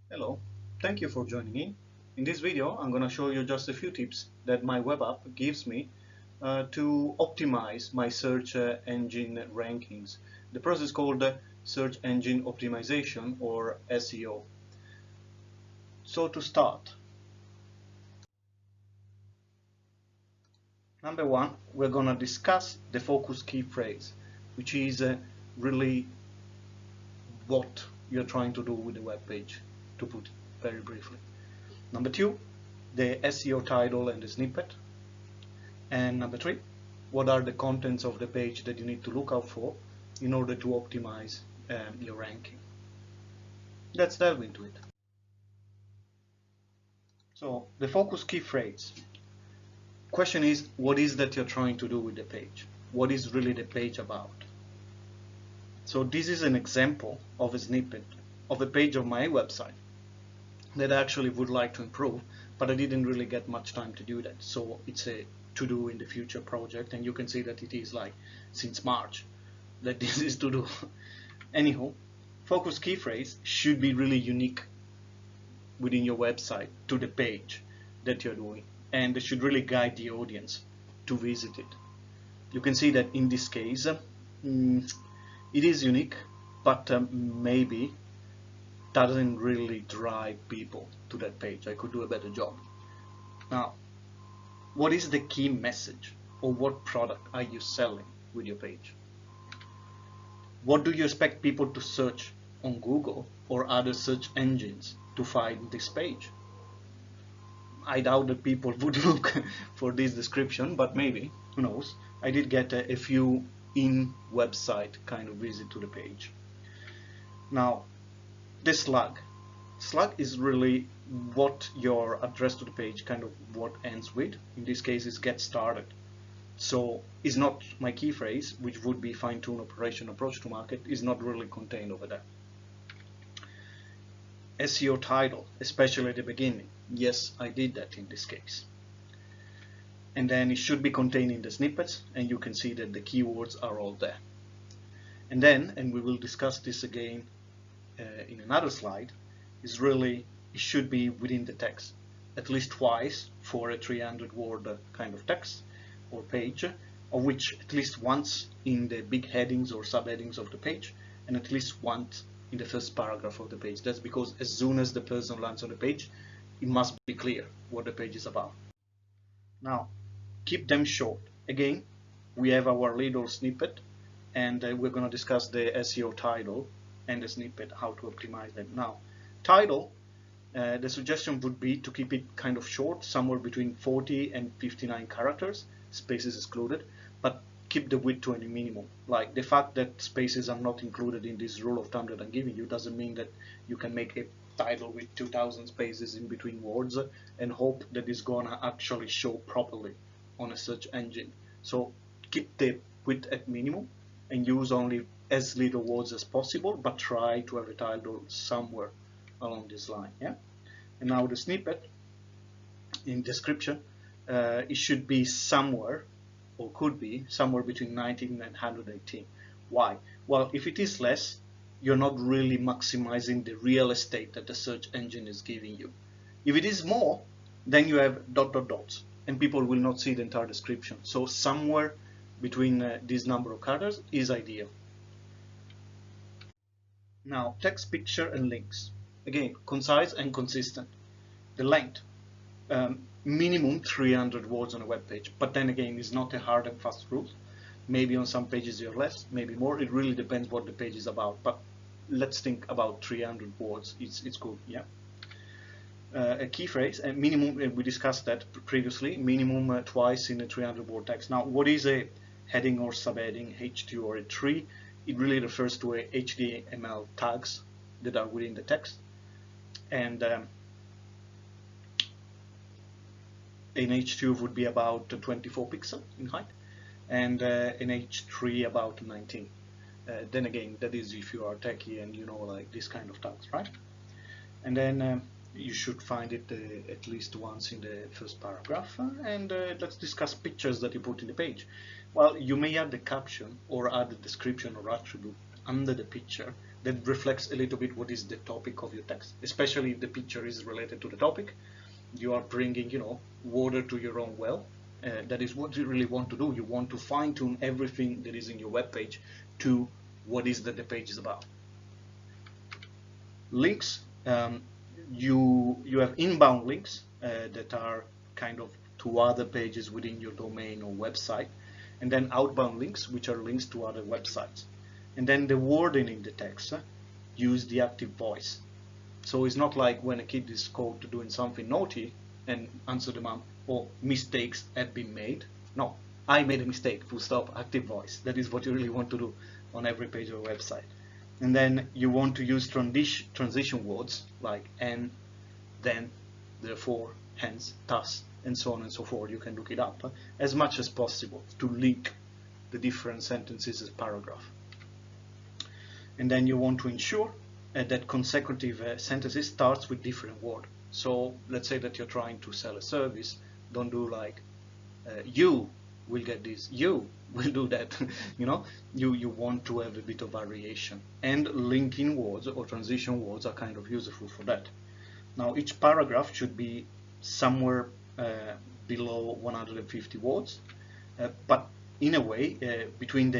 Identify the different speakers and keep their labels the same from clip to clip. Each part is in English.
Speaker 1: Hello, thank you for joining in. In this video, I'm going to show you just a few tips that my web app gives me to optimize my search engine rankings. The process is called search engine optimization, or SEO. So to start, number one, we're going to discuss the focus key phrase, which is really what you're trying to do with the web page, to put it very briefly. Number two, the SEO title and the snippet. And number three, what are the contents of the page that you need to look out for in order to optimize your ranking. Let's delve into it. So the focus key phrase. Question is, what is that you're trying to do with the page? What is really the page about? So this is an example of a snippet of a page of my website that I actually would like to improve, but I didn't really get much time to do that. So it's a to do in the future project, and you can see that it is like since March that this is to do. Anyhow, focus key phrase should be really unique within your website to the page that you're doing, and it should really guide the audience to visit it. You can see that in this case it is unique, but maybe doesn't really drive people to that page. I could do a better job. Now, what is the key message, or what product are you selling with your page? What do you expect people to search on Google or other search engines to find this page? I doubt that people would look for this description, but maybe, who knows. I did get a few in-website kind of visit to the page. Now, the slug. Slug is really what your address to the page kind of what ends with. In this case, is get started. So is not my key phrase, which would be fine-tune operation approach to market, is not really contained over there. SEO title, especially at the beginning. Yes, I did that in this case. And then it should be contained in the snippets, and you can see that the keywords are all there. And then, and we will discuss this again in another slide, is really, it should be within the text, at least twice for a 300-word kind of text or page, of which at least once in the big headings or subheadings of the page, and at least once in the first paragraph of the page. That's because as soon as the person lands on the page, it must be clear what the page is about. Now, keep them short. Again, we have our little snippet, and we're going to discuss the SEO title and the snippet, how to optimize them. Now, title, the suggestion would be to keep it kind of short, somewhere between 40 and 59 characters, spaces excluded, but keep the width to a minimum. Like, the fact that spaces are not included in this rule of thumb that I'm giving you doesn't mean that you can make a title with 2000 spaces in between words and hope that it's gonna actually show properly on a search engine. So keep the width at minimum and use only as little words as possible, but try to have a title somewhere along this line. Yeah. And now the snippet in description, it should be somewhere, or could be somewhere between 19 and 118. Why? Well, if it is less, you're not really maximizing the real estate that the search engine is giving you. If it is more, then you have dots, and people will not see the entire description. So somewhere between this number of characters is ideal. Now, text, picture, and links. Again, concise and consistent. The length, minimum 300 words on a web page, but then again, it's not a hard and fast rule. Maybe on some pages you're less, maybe more. It really depends what the page is about, but let's think about 300 words. It's good, yeah. A key phrase, a minimum, we discussed that previously, minimum twice in a 300-word text. Now, what is a heading or subheading, H2 or a tree? It really refers to a HTML tags that are within the text. And an H2 would be about 24 pixels in height, and an H3 about 19. Then again, that is if you are techie and you know like this kind of tags, right? And then you should find it at least once in the first paragraph. And let's discuss pictures that you put in the page. Well, you may add the caption or add the description or attribute under the picture that reflects a little bit what is the topic of your text, especially if the picture is related to the topic. You are bringing, water to your own well. That is what you really want to do. You want to fine-tune everything that is in your web page to what is that the page is about. Links, you have inbound links that are kind of to other pages within your domain or website, and then outbound links, which are links to other websites. And then the wording in the text, use the active voice. So it's not like when a kid is caught doing something naughty and answer the mom, or mistakes have been made. No, I made a mistake, full stop, active voice. That is what you really want to do on every page of a website. And then you want to use transition words like and, then, therefore, hence, thus, and so on and so forth. You can look it up as much as possible to link the different sentences as paragraph. And then you want to ensure that consecutive sentences starts with different word. So let's say that you're trying to sell a service. Don't do like you will get this, you will do that. You want to have a bit of variation, and linking words or transition words are kind of useful for that. Now each paragraph should be somewhere below 150 words, but in a way between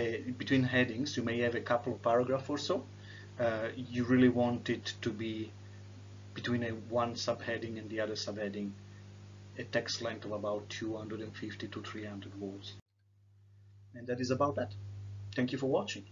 Speaker 1: headings you may have a couple of paragraphs or so. You really want it to be between one subheading and the other subheading a text length of about 250 to 300 words. And that is about that. Thank you for watching.